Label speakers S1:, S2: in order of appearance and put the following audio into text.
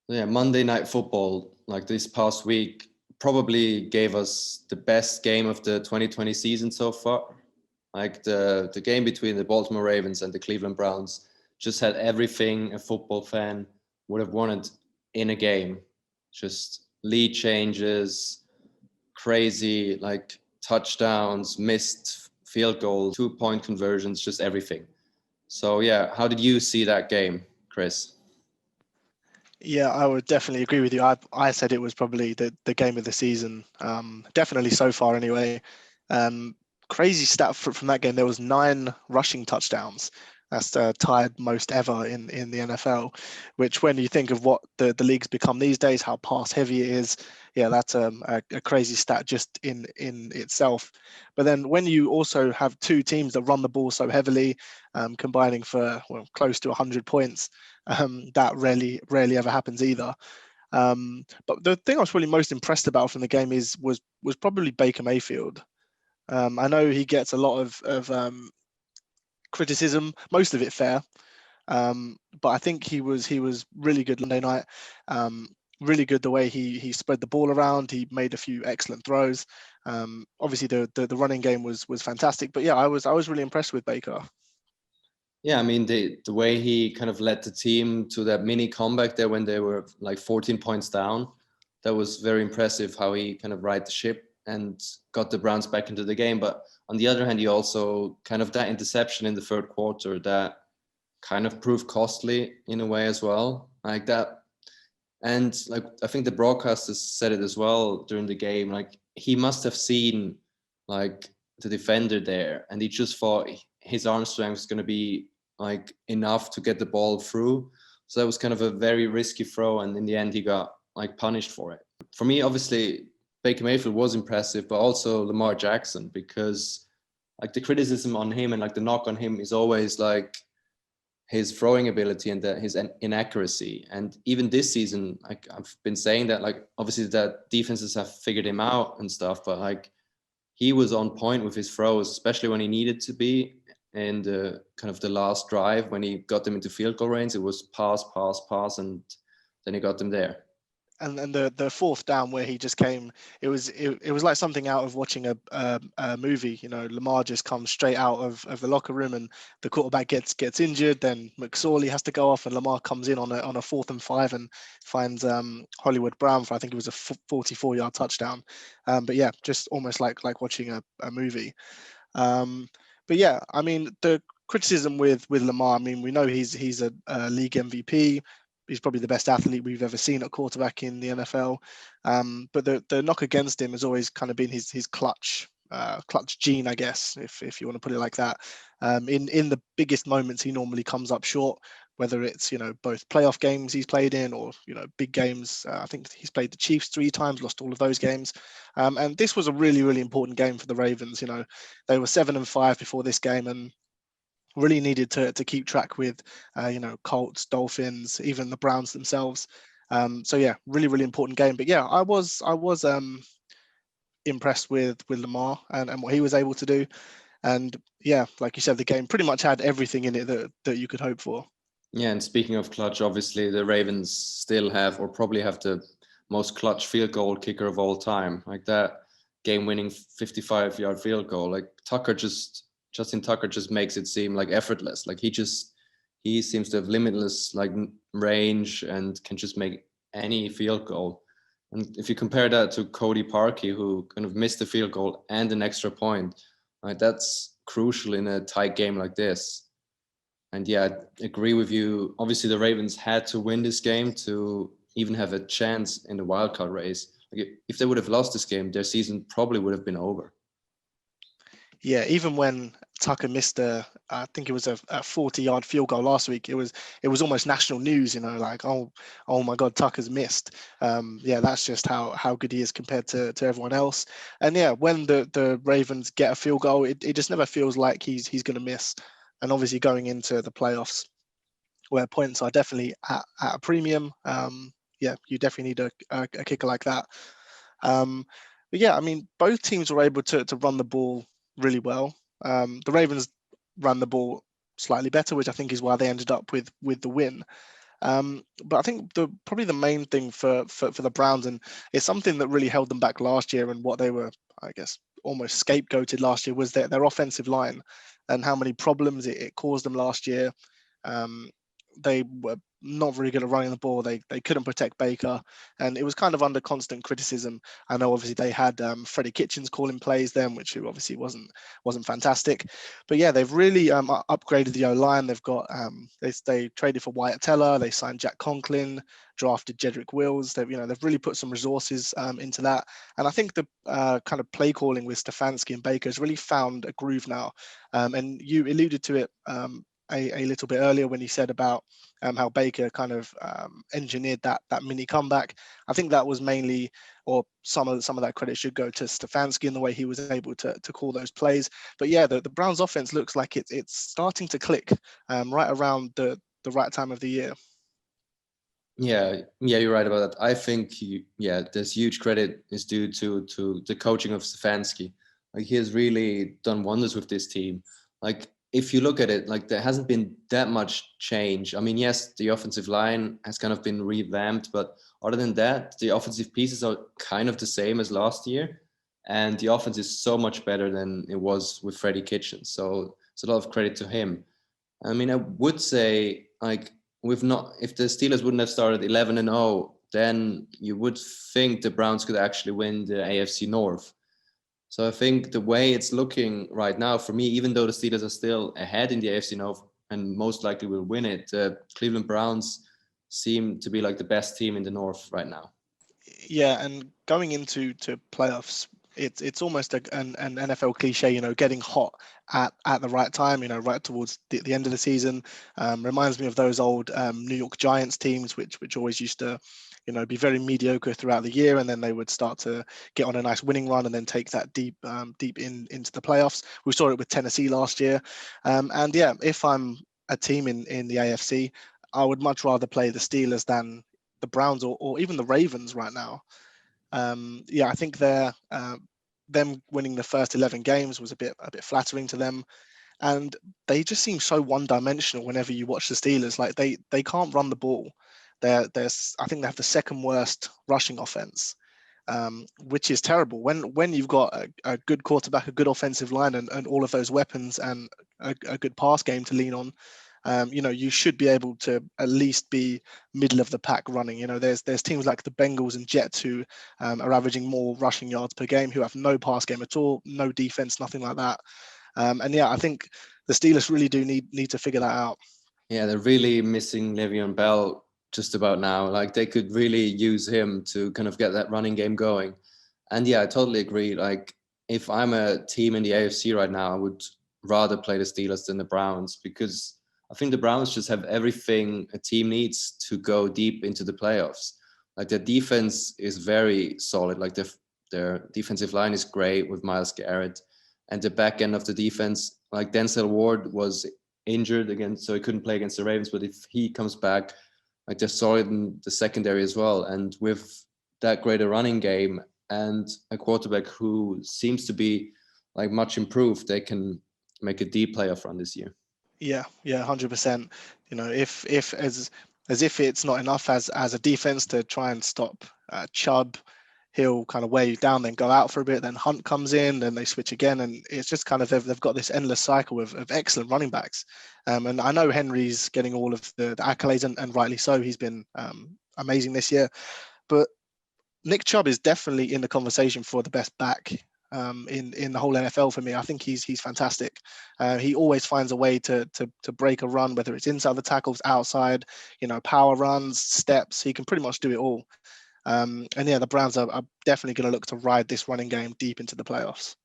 S1: Yeah, Monday Night Football, like this past week, probably gave us the best game of the 2020 season so far. Like the game between the Baltimore Ravens and the Cleveland Browns just had everything a football fan would have wanted in a game. Just lead changes, crazy like touchdowns, missed field goals, 2-point conversions, just everything. So yeah, how did you see that game, Chris?
S2: Yeah, I would definitely agree with you. I said it was probably the game of the season. Definitely so far anyway. Um, Crazy stat from that game. There was 9 rushing touchdowns. That's tied most ever in the NFL. Which, when you think of what the league's become these days, how pass heavy it is, yeah, that's a crazy stat just in itself. But then when you also have two teams that run the ball so heavily, combining for close to 100 points. That rarely ever happens either. But the thing I was really most impressed about from the game was probably Baker Mayfield. I know he gets a lot of criticism, most of it fair, but I think he was really good Monday night. Really good the way he spread the ball around. He made a few excellent throws. Obviously the running game was fantastic, but yeah, I was really impressed with Baker.
S1: Yeah, I mean the way he kind of led the team to that mini comeback there when they were like 14 points down, that was very impressive how he kind of right the ship and got the Browns back into the game. But on the other hand, he also kind of that interception in the third quarter that kind of proved costly in a way as well. Like that. And like I think the broadcasters said it as well during the game. Like he must have seen like the defender there, and he just thought his arm strength is going to be like enough to get the ball through. So that was kind of a very risky throw, and in the end, he got like punished for it. For me, obviously, Baker Mayfield was impressive, but also Lamar Jackson because like the criticism on him and like the knock on him is always like his throwing ability and his inaccuracy. And even this season, like I've been saying that, like obviously that defenses have figured him out and stuff, but like he was on point with his throws, especially when he needed to be. And kind of the last drive when he got them into field goal range, it was pass, pass, pass, and then he got them there.
S2: And the fourth down where he just came, it was like something out of watching a movie. Lamar just comes straight out of the locker room, and the quarterback gets injured. Then McSorley has to go off, and Lamar comes in on a 4th and 5 and finds Hollywood Brown for, I think it was a 44-yard touchdown. But yeah, just almost like watching a movie. But yeah, I mean the criticism with Lamar. I mean, we know he's a league MVP. He's probably the best athlete we've ever seen at quarterback in the NFL. But the knock against him has always kind of been his clutch gene, I guess, if you want to put it like that. In the biggest moments, he normally comes up short, whether it's both playoff games he's played in or big games. I think he's played the Chiefs 3 times, lost all of those games, and this was a really important game for the Ravens. They were 7-5 before this game, and really needed to keep track with Colts, Dolphins, even the Browns themselves. So yeah, really important game. But yeah, I was impressed with Lamar and what he was able to do. And yeah, like you said, the game pretty much had everything in it that you could hope for.
S1: Yeah, and speaking of clutch, obviously the Ravens still have or probably have the most clutch field goal kicker of all time. Like that game-winning 55-yard field goal. Like Justin Tucker just makes it seem like effortless. Like he seems to have limitless like range and can just make any field goal. And if you compare that to Cody Parkey, who kind of missed the field goal and an extra point, like that's crucial in a tight game like this. And yeah, I agree with you. Obviously, the Ravens had to win this game to even have a chance in the wildcard race. Like if they would have lost this game, their season probably would have been over.
S2: Yeah, even when Tucker missed I think it was a 40-yard field goal last week, it was almost national news. Like oh my God, Tucker's missed. Yeah, that's just how good he is compared to everyone else. And yeah, when the Ravens get a field goal, it just never feels like he's going to miss. And obviously going into the playoffs, where points are definitely at a premium. Yeah, you definitely need a kicker like that. But yeah, I mean, both teams were able to run the ball really well. The Ravens ran the ball slightly better, which I think is why they ended up with the win. But I think probably the main thing for the Browns, and it's something that really held them back last year, and what they were, I guess, almost scapegoated last year, was their offensive line and how many problems it caused them last year. They were not very good at running the ball. They couldn't protect Baker, and it was kind of under constant criticism. I know obviously they had Freddie Kitchens calling plays then, which obviously wasn't fantastic. But yeah, they've really upgraded the O line. They've got they traded for Wyatt Teller. They signed Jack Conklin, drafted Jedrick Wills. They've really put some resources into that. And I think the kind of play calling with Stefanski and Baker has really found a groove now. And you alluded to it a little bit earlier when you said about how Baker kind of engineered that mini comeback. I think that was mainly, or some of that credit should go to Stefanski in the way he was able to call those plays. But yeah, the Browns offense looks like it's starting to click right around the right time of the year.
S1: Yeah, you're right about that. I think this huge credit is due to the coaching of Stefanski. Like, he has really done wonders with this team. Like, if you look at it, like, there hasn't been that much change. I mean, yes, the offensive line has kind of been revamped, but other than that, the offensive pieces are kind of the same as last year, and the offense is so much better than it was with Freddie Kitchens. So it's a lot of credit to him. I mean, I would say, like, if the Steelers wouldn't have started 11-0, then you would think the Browns could actually win the AFC North. So I think the way it's looking right now, for me, even though the Steelers are still ahead in the AFC North and most likely will win it, the Cleveland Browns seem to be like the best team in the North right now.
S2: Yeah, and going into playoffs, it's almost an NFL cliche, getting hot at the right time, right towards the end of the season. Reminds me of those old New York Giants teams, which always used to, be very mediocre throughout the year, and then they would start to get on a nice winning run and then take that deep into the playoffs. We saw it with Tennessee last year. And yeah, if I'm a team in the AFC, I would much rather play the Steelers than the Browns or even the Ravens right now. Yeah, I think them winning the first 11 games was a bit flattering to them, and they just seem so one-dimensional whenever you watch the Steelers. Like, they can't run the ball. I think they have the second worst rushing offense, which is terrible when you've got a good quarterback, a good offensive line, and all of those weapons, and a good pass game to lean on. You should be able to at least be middle of the pack running. There's teams like the Bengals and Jets who are averaging more rushing yards per game, who have no pass game at all, no defense, nothing like that. And yeah, I think the Steelers really do need to figure that out.
S1: Yeah, they're really missing Le'Veon Bell just about now. Like, they could really use him to kind of get that running game going. And yeah, I totally agree. Like, if I'm a team in the AFC right now, I would rather play the Steelers than the Browns, because I think the Browns just have everything a team needs to go deep into the playoffs. Like, their defense is very solid. Like, their defensive line is great with Myles Garrett, and the back end of the defense, like, Denzel Ward was injured again, so he couldn't play against the Ravens. But if he comes back, like, they're solid in the secondary as well. And with that greater running game and a quarterback who seems to be like much improved, they can make a deep playoff run this year.
S2: Yeah, 100%. If as if it's not enough as a defense to try and stop Chubb, he'll kind of wear you down, then go out for a bit, then Hunt comes in, then they switch again, and it's just kind of they've got this endless cycle of excellent running backs. And I know Henry's getting all of the accolades, and rightly so. He's been amazing this year, but Nick Chubb is definitely in the conversation for the best back in the whole NFL for me. I think he's fantastic. He always finds a way to break a run, whether it's inside the tackles, outside, power runs, steps. He can pretty much do it all. And yeah, the Browns are definitely going to look to ride this running game deep into the playoffs.